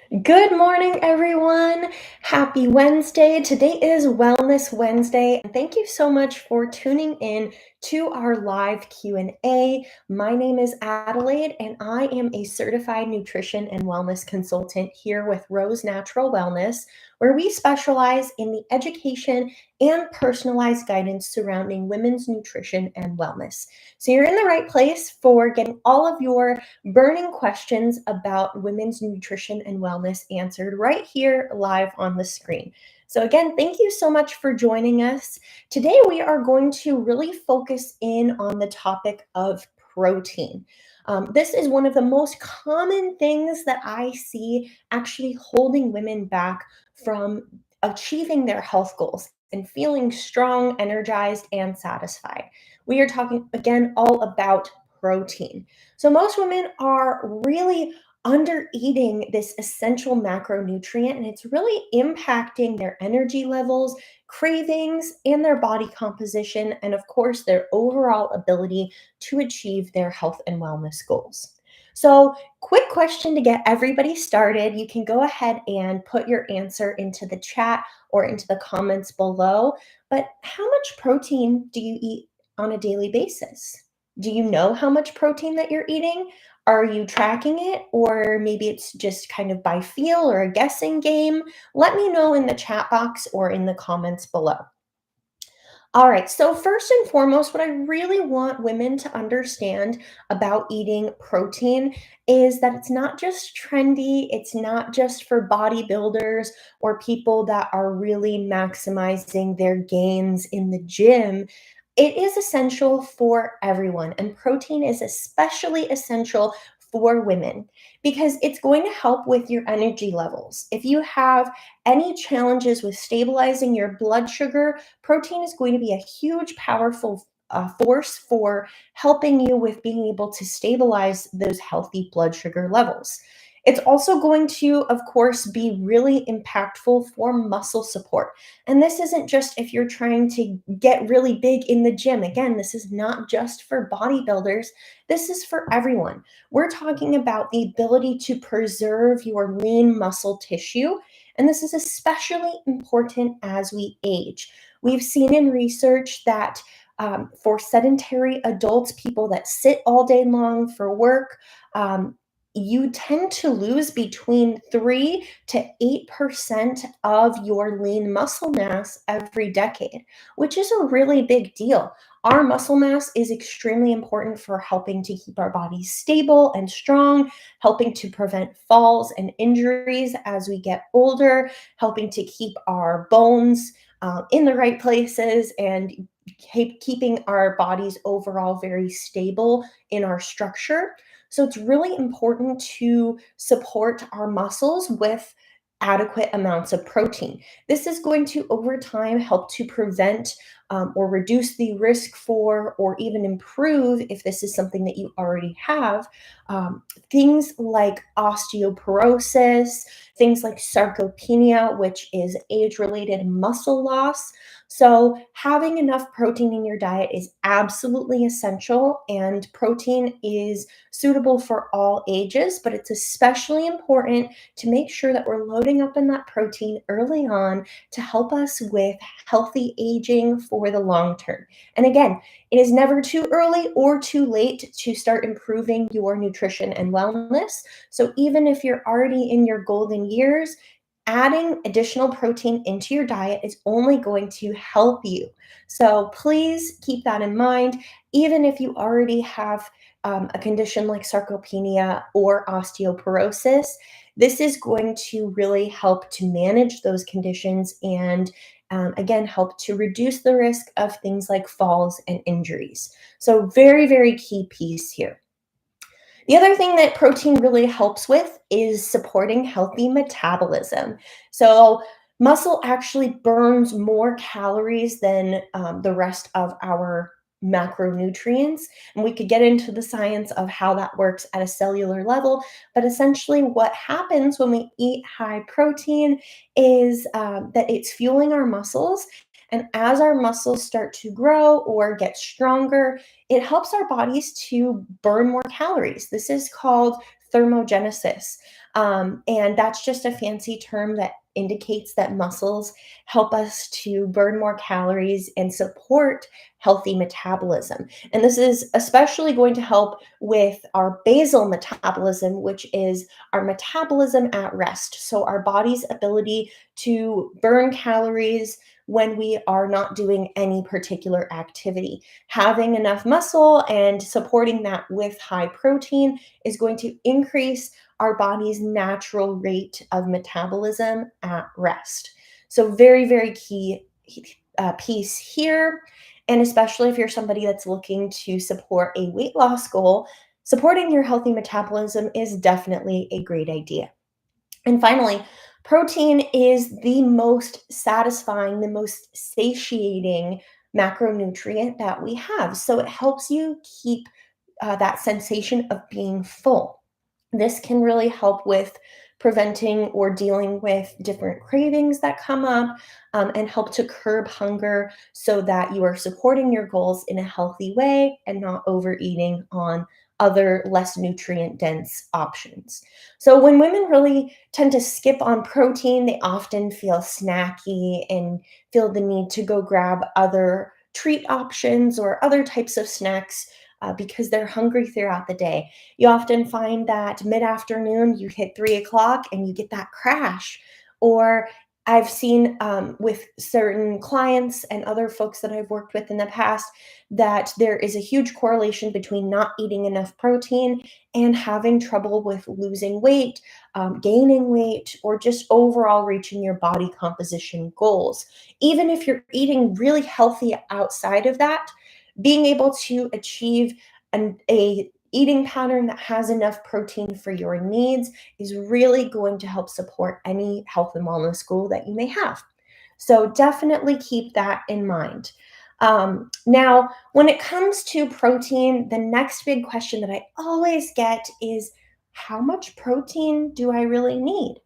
Good morning, everyone. Happy Wednesday. Today is Wellness Wednesday, and thank you so much for tuning in to our live Q&A. My name is Adelaide, and I am a certified nutrition and wellness consultant here with Rose Natural Wellness, where we specialize in the education and personalized guidance surrounding women's nutrition and wellness. So you're in the right place for getting all of your burning questions about women's nutrition and wellness answered right here live on the screen. So, again, thank you so much for joining us. Today, we are going to really focus in on the topic of protein. This is one of the most common things that I see actually holding women back from achieving their health goals and feeling strong, energized, and satisfied. We are talking again all about protein. So most women are really under eating this essential macronutrient, and it's really impacting their energy levels, cravings, and their body composition, and of course, their overall ability to achieve their health and wellness goals. So, quick question to get everybody started. You can go ahead and put your answer into the chat or into the comments below. But how much protein do you eat on a daily basis? Do you know how much protein that you're eating? Are you tracking it? Or maybe it's just kind of by feel or a guessing game? Let me know in the chat box or in the comments below. All right, so first and foremost, what I really want women to understand about eating protein is that it's not just trendy, it's not just for bodybuilders or people that are really maximizing their gains in the gym. It is essential for everyone, and protein is especially essential for women because it's going to help with your energy levels. If you have any challenges with stabilizing your blood sugar, protein is going to be a huge, powerful force for helping you with being able to stabilize those healthy blood sugar levels. It's also going to, of course, be really impactful for muscle support. And this isn't just if you're trying to get really big in the gym. Again, this is not just for bodybuilders, this is for everyone. We're talking about the ability to preserve your lean muscle tissue, and this is especially important as we age. We've seen in research that for sedentary adults, people that sit all day long for work, you tend to lose between 3 to 8% of your lean muscle mass every decade, which is a really big deal. Our muscle mass is extremely important for helping to keep our bodies stable and strong, helping to prevent falls and injuries as we get older, helping to keep our bones in the right places, and keeping our bodies overall very stable in our structure. So it's really important to support our muscles with adequate amounts of protein. This is going to, over time, help to prevent or reduce the risk for, or even improve, if this is something that you already have, things like osteoporosis, things like sarcopenia, which is age related muscle loss. So, having enough protein in your diet is absolutely essential, and protein is suitable for all ages, but it's especially important to make sure that we're loading up in that protein early on to help us with healthy aging for the long term. And again, it is never too early or too late to start improving your nutrition and wellness. So even if you're already in your golden years, adding additional protein into your diet is only going to help you. So please keep that in mind, even if you already have a condition like sarcopenia or osteoporosis. This is going to really help to manage those conditions and, again, help to reduce the risk of things like falls and injuries. So, very, very key piece here. The other thing that protein really helps with is supporting healthy metabolism. So, muscle actually burns more calories than the rest of our macronutrients. And we could get into the science of how that works at a cellular level. But essentially, what happens when we eat high protein is that it's fueling our muscles. And as our muscles start to grow or get stronger, it helps our bodies to burn more calories. This is called thermogenesis. And that's just a fancy term that indicates that muscles help us to burn more calories and support healthy metabolism. And this is especially going to help with our basal metabolism, which is our metabolism at rest. So, our body's ability to burn calories when we are not doing any particular activity. Having enough muscle and supporting that with high protein is going to increase our body's natural rate of metabolism at rest. So, very, very key piece here. And especially if you're somebody that's looking to support a weight loss goal, supporting your healthy metabolism is definitely a great idea. And finally, protein is the most satisfying, the most satiating macronutrient that we have. So it helps you keep that sensation of being full. This can really help with preventing or dealing with different cravings that come up, and help to curb hunger so that you are supporting your goals in a healthy way and not overeating on other less nutrient dense options. So, when women really tend to skip on protein, they often feel snacky and feel the need to go grab other treat options or other types of snacks because they're hungry throughout the day. You often find that mid afternoon you hit 3 o'clock and you get that crash. Or I've seen with certain clients and other folks that I've worked with in the past that there is a huge correlation between not eating enough protein and having trouble with losing weight, gaining weight, or just overall reaching your body composition goals. Even if you're eating really healthy outside of that, being able to achieve a eating pattern that has enough protein for your needs is really going to help support any health and wellness goal that you may have. So definitely keep that in mind. Now, when it comes to protein, the next big question that I always get is, how much protein do I really need?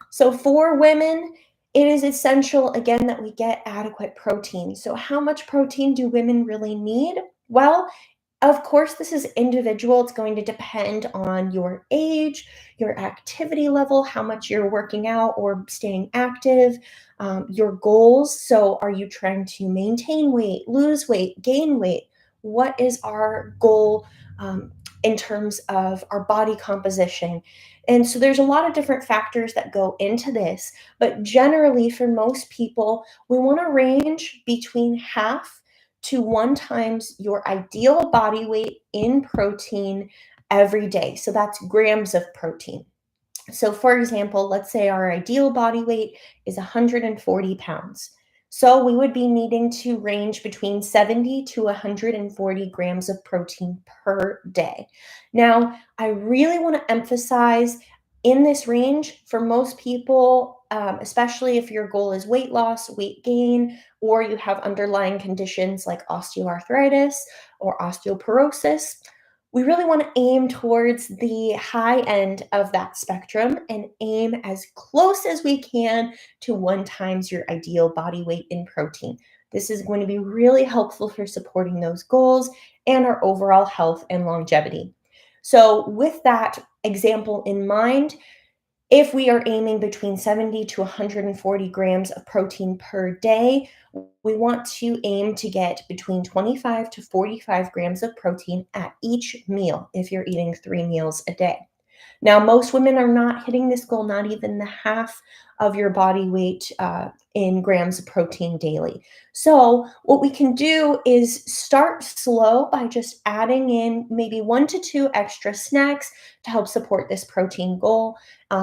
So for women, it is essential again that we get adequate protein. So how much protein do women really need? Well, of course, this is individual. It's going to depend on your age, your activity level, how much you're working out or staying active, your goals. So, are you trying to maintain weight, lose weight, gain weight? What is our goal in terms of our body composition? And so, there's a lot of different factors that go into this. But generally, for most people, we want to range between half to 1 times your ideal body weight in protein every day. So that's grams of protein. So, for example, let's say our ideal body weight is 140 pounds. So, we would be needing to range between 70 to 140 grams of protein per day. Now, I really want to emphasize in this range for most people, especially if your goal is weight loss, weight gain, or you have underlying conditions like osteoarthritis or osteoporosis, we really want to aim towards the high end of that spectrum and aim as close as we can to 1 times your ideal body weight in protein. This is going to be really helpful for supporting those goals and our overall health and longevity. So, with that example in mind, if we are aiming between 70 to 140 grams of protein per day, we want to aim to get between 25 to 45 grams of protein at each meal if you're eating 3 meals a day. Now, most women are not hitting this goal, not even the half of your body weight in grams of protein daily. So, what we can do is start slow by just adding in maybe 1 to 2 extra snacks to help support this protein goal.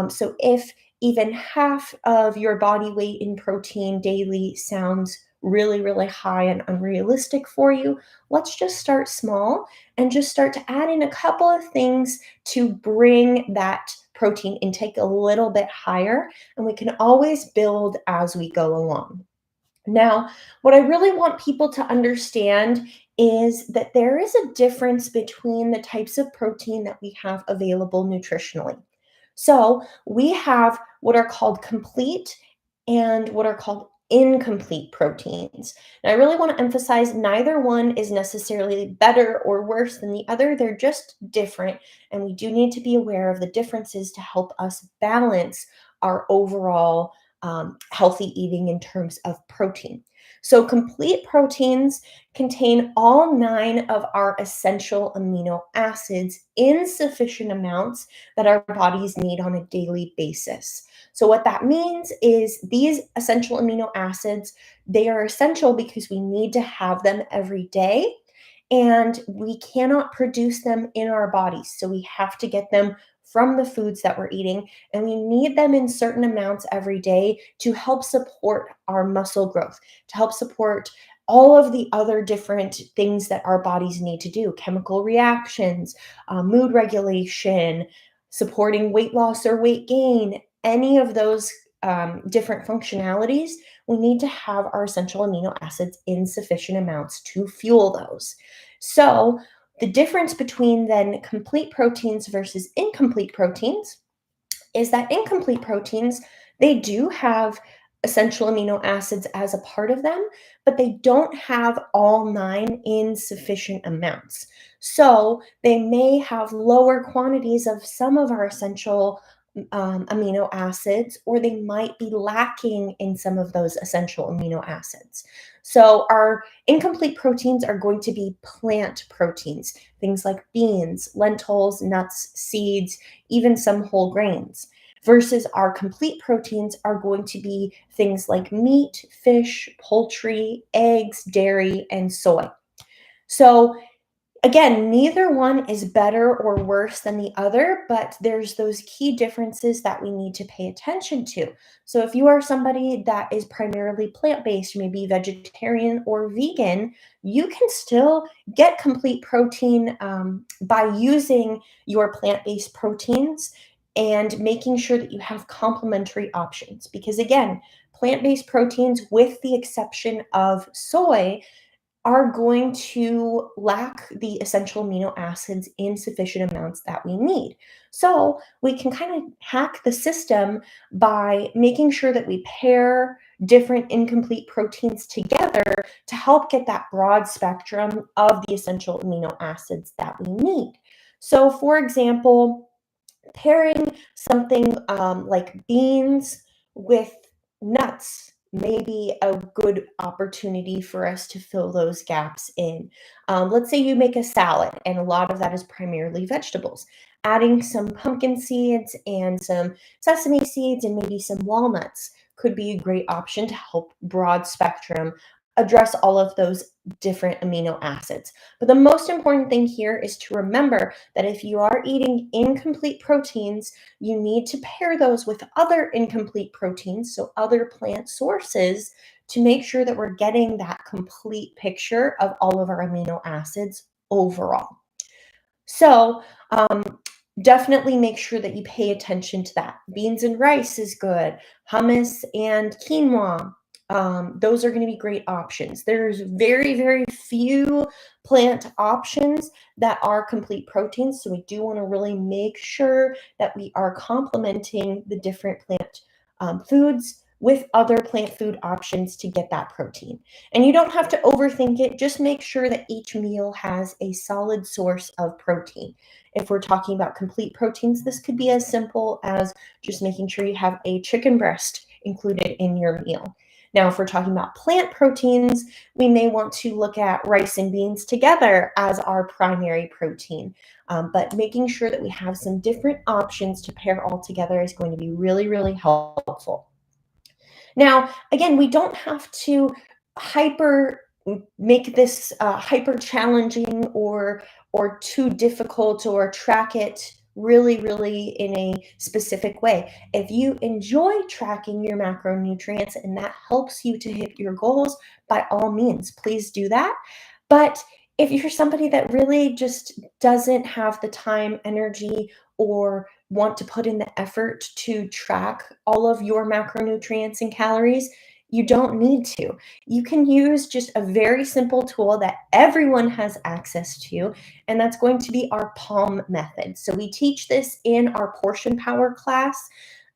So, if even half of your body weight in protein daily sounds really, really high and unrealistic for you, let's just start small and just start to add in a couple of things to bring that protein intake a little bit higher. And we can always build as we go along. Now, what I really want people to understand is that there is a difference between the types of protein that we have available nutritionally. So, we have what are called complete and what are called incomplete proteins. And I really want to emphasize neither one is necessarily better or worse than the other. They're just different. And we do need to be aware of the differences to help us balance our overall healthy eating in terms of protein. So, complete proteins contain all 9 of our essential amino acids in sufficient amounts that our bodies need on a daily basis. So what that means is these essential amino acids, they are essential because we need to have them every day and we cannot produce them in our bodies. So we have to get them from the foods that we're eating, and we need them in certain amounts every day to help support our muscle growth, to help support all of the other different things that our bodies need to do, chemical reactions, mood regulation, supporting weight loss or weight gain, any of those different functionalities. We need to have our essential amino acids in sufficient amounts to fuel those. So, the difference between then complete proteins versus incomplete proteins is that incomplete proteins, they do have essential amino acids as a part of them, but they don't have all 9 in sufficient amounts. So they may have lower quantities of some of our essential amino acids, or they might be lacking in some of those essential amino acids. So our incomplete proteins are going to be plant proteins, things like beans, lentils, nuts, seeds, even some whole grains, versus our complete proteins are going to be things like meat, fish, poultry, eggs, dairy, and soy. So again, neither one is better or worse than the other, but there's those key differences that we need to pay attention to. So if you are somebody that is primarily plant-based, maybe vegetarian or vegan, you can still get complete protein by using your plant-based proteins and making sure that you have complementary options. Because again, plant-based proteins, with the exception of soy, are going to lack the essential amino acids in sufficient amounts that we need. So we can kind of hack the system by making sure that we pair different incomplete proteins together to help get that broad spectrum of the essential amino acids that we need. So, for example, pairing something like beans with nuts may be a good opportunity for us to fill those gaps in. Let's say you make a salad, and a lot of that is primarily vegetables. Adding some pumpkin seeds and some sesame seeds and maybe some walnuts could be a great option to help broad spectrum address all of those different amino acids. But the most important thing here is to remember that if you are eating incomplete proteins, you need to pair those with other incomplete proteins, so other plant sources, to make sure that we're getting that complete picture of all of our amino acids overall. So, definitely make sure that you pay attention to that. Beans and rice is good. Hummus and quinoa, those are going to be great options. There's very, very few plant options that are complete proteins. So we do want to really make sure that we are complementing the different plant foods with other plant food options to get that protein. And you don't have to overthink it. Just make sure that each meal has a solid source of protein. If we're talking about complete proteins, this could be as simple as just making sure you have a chicken breast included in your meal. Now, if we're talking about plant proteins, we may want to look at rice and beans together as our primary protein. But making sure that we have some different options to pair all together is going to be really, really helpful. Now, again, we don't have to hyper make this hyper challenging or too difficult or track it really, really in a specific way. If you enjoy tracking your macronutrients and that helps you to hit your goals, by all means, please do that. But if you're somebody that really just doesn't have the time, energy, or want to put in the effort to track all of your macronutrients and calories, you don't need to. You can use just a very simple tool that everyone has access to, and that's going to be our PALM method. So we teach this in our portion power class.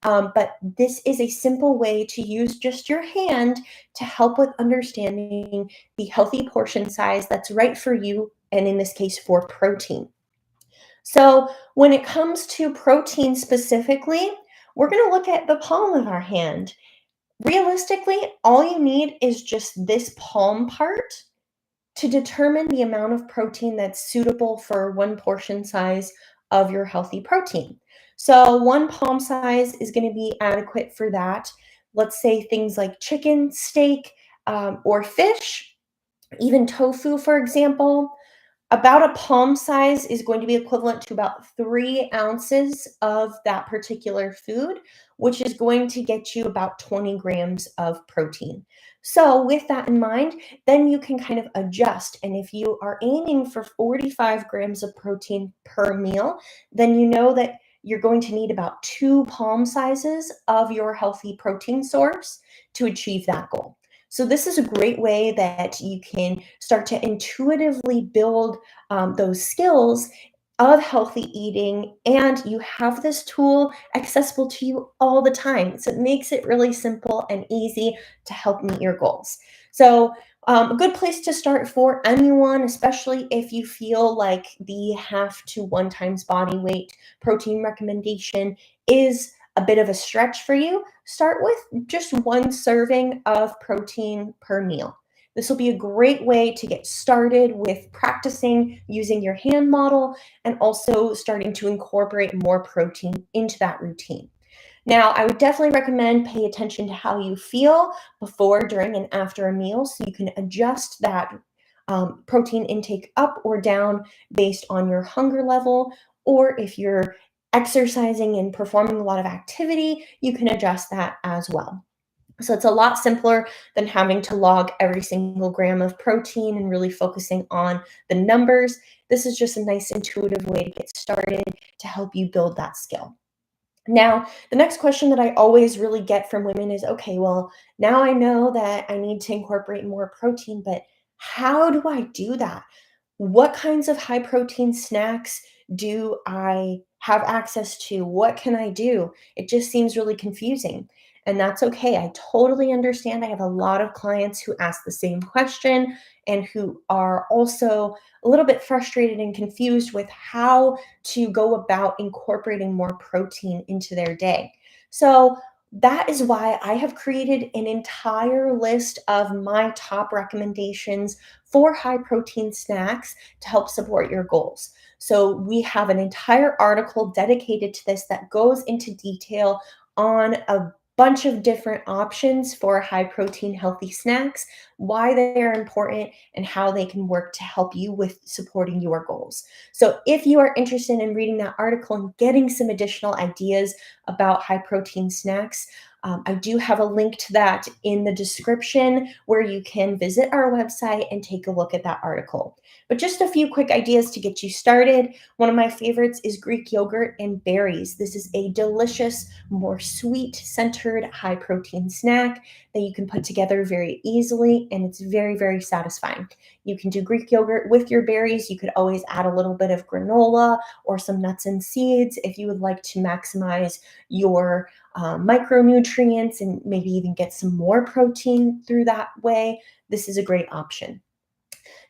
But this is a simple way to use just your hand to help with understanding the healthy portion size that's right for you, and in this case, for protein. So, when it comes to protein specifically, we're going to look at the palm of our hand. Realistically, all you need is just this palm part to determine the amount of protein that's suitable for one portion size of your healthy protein. So, one palm size is going to be adequate for that. Let's say things like chicken, steak, or fish, even tofu, for example. About a palm size is going to be equivalent to about 3 ounces of that particular food, which is going to get you about 20 grams of protein. So, with that in mind, then you can kind of adjust. And if you are aiming for 45 grams of protein per meal, then you know that you're going to need about 2 palm sizes of your healthy protein source to achieve that goal. So, this is a great way that you can start to intuitively build those skills of healthy eating, and you have this tool accessible to you all the time. So, it makes it really simple and easy to help meet your goals. So, a good place to start for anyone, especially if you feel like the half to 1 times body weight protein recommendation is a bit of a stretch for you, start with just 1 serving of protein per meal. This will be a great way to get started with practicing using your hand model and also starting to incorporate more protein into that routine. Now, I would definitely recommend pay attention to how you feel before, during, and after a meal so you can adjust that protein intake up or down based on your hunger level, or if you're exercising and performing a lot of activity, you can adjust that as well. So it's a lot simpler than having to log every single gram of protein and really focusing on the numbers. This is just a nice intuitive way to get started to help you build that skill. Now, the next question that I always really get from women is, okay, well, now I know that I need to incorporate more protein, but how do I do that? What kinds of high protein snacks do I have access to? What can I do? It just seems really confusing. And that's okay. I totally understand. I have a lot of clients who ask the same question and who are also a little bit frustrated and confused with how to go about incorporating more protein into their day. So, that is why I have created an entire list of my top recommendations for high protein snacks to help support your goals. So, we have an entire article dedicated to this that goes into detail on a bunch of different options for high protein healthy snacks, why they are important, and how they can work to help you with supporting your goals. So, if you are interested in reading that article and getting some additional ideas about high protein snacks, I do have a link to that in the description where you can visit our website and take a look at that article. But just a few quick ideas to get you started. One of my favorites is Greek yogurt and berries. This is a delicious, more sweet centered, high protein snack that you can put together very easily, and it's very, very satisfying. You can do Greek yogurt with your berries. You could always add a little bit of granola or some nuts and seeds if you would like to maximize your micronutrients and maybe even get some more protein through that way. This is a great option.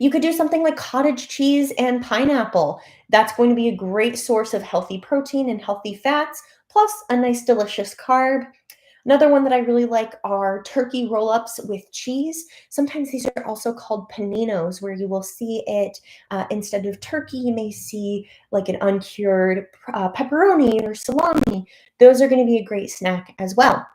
You could do something like cottage cheese and pineapple. That's going to be a great source of healthy protein and healthy fats, plus a nice, delicious carb. Another one that I really like are turkey roll ups with cheese. Sometimes these are also called paninos, where you will see it instead of turkey, you may see like an uncured pepperoni or salami. Those are going to be a great snack as well.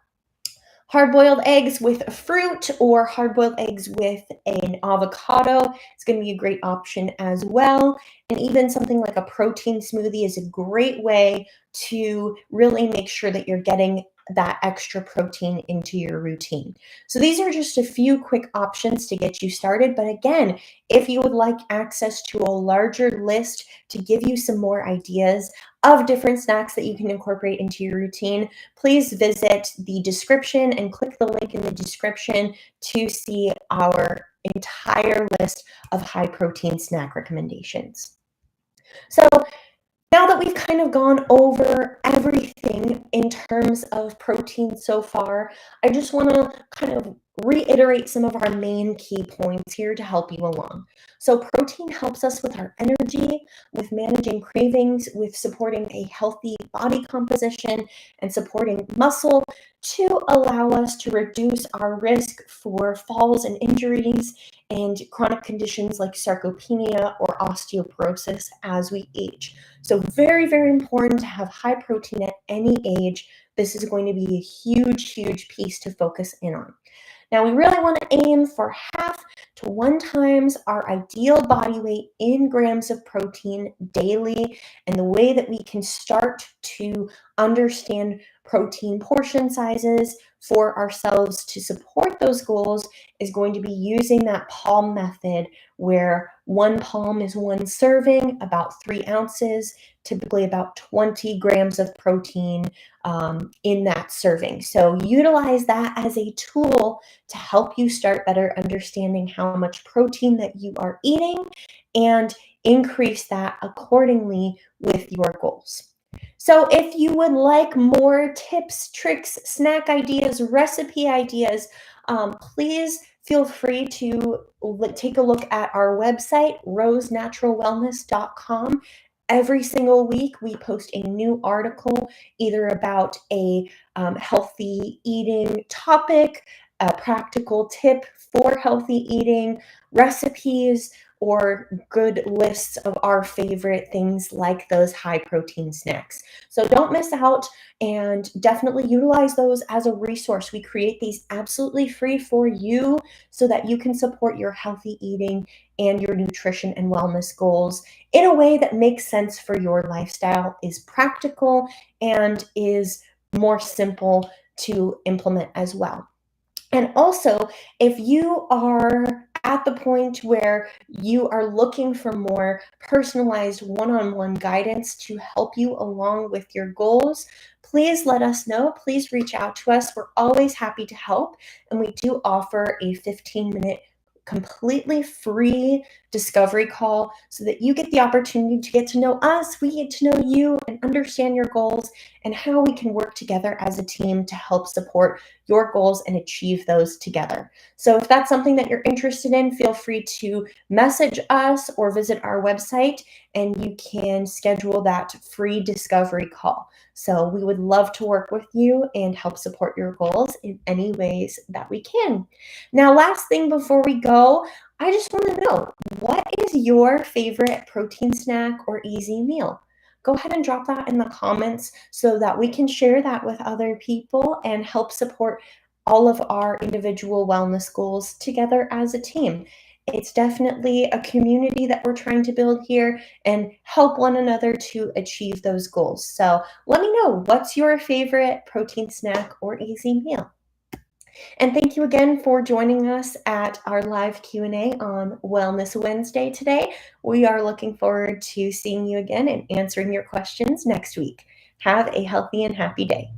Hard boiled eggs with fruit or hard boiled eggs with an avocado is going to be a great option as well. And even something like a protein smoothie is a great way to really make sure that you're getting that extra protein into your routine. So these are just a few quick options to get you started. But again, if you would like access to a larger list to give you some more ideas of different snacks that you can incorporate into your routine, please visit the description and click the link in the description to see our entire list of high protein snack recommendations. So, Now that we've kind of gone over everything in terms of protein so far, I just want to kind of reiterate some of our main key points here to help you along. So, protein helps us with our energy, with managing cravings, with supporting a healthy body composition, and supporting muscle to allow us to reduce our risk for falls and injuries and chronic conditions like sarcopenia or osteoporosis as we age. So very, very important to have high protein at any age. This is going to be a huge, huge piece to focus in on. Now, we really want to aim for half to 1 times our ideal body weight in grams of protein daily. And the way that we can start to understand protein portion sizes for ourselves to support those goals is going to be using that palm method, where 1 palm is 1 serving, about 3 ounces, typically about 20 grams of protein in that serving. So utilize that as a tool to help you start better understanding how much protein that you are eating and increase that accordingly with your goals. So if you would like more tips, tricks, snack ideas, recipe ideas, please feel free to take a look at our website, rosenaturalwellness.com. Every single week, we post a new article either about a healthy eating topic, a practical tip for healthy eating, recipes, or good lists of our favorite things like those high protein snacks. So don't miss out and definitely utilize those as a resource. We create these absolutely free for you so that you can support your healthy eating and your nutrition and wellness goals in a way that makes sense for your lifestyle, is practical, and is more simple to implement as well. And also, if you are at the point where you are looking for more personalized one-on-one guidance to help you along with your goals, please let us know. Please reach out to us. We're always happy to help. And we do offer a 15-minute completely free discovery call so that you get the opportunity to get to know us, we get to know you, and understand your goals and how we can work together as a team to help support your goals and achieve those together. So if that's something that you're interested in, feel free to message us or visit our website and you can schedule that free discovery call. So we would love to work with you and help support your goals in any ways that we can. Now, last thing before we go, I just want to know, what is your favorite protein snack or easy meal? Go ahead and drop that in the comments so that we can share that with other people and help support all of our individual wellness goals together as a team. It's definitely a community that we're trying to build here and help one another to achieve those goals. So let me know, what's your favorite protein snack or easy meal? And thank you again for joining us at our live Q&A on Wellness Wednesday today. We are looking forward to seeing you again and answering your questions next week. Have a healthy and happy day.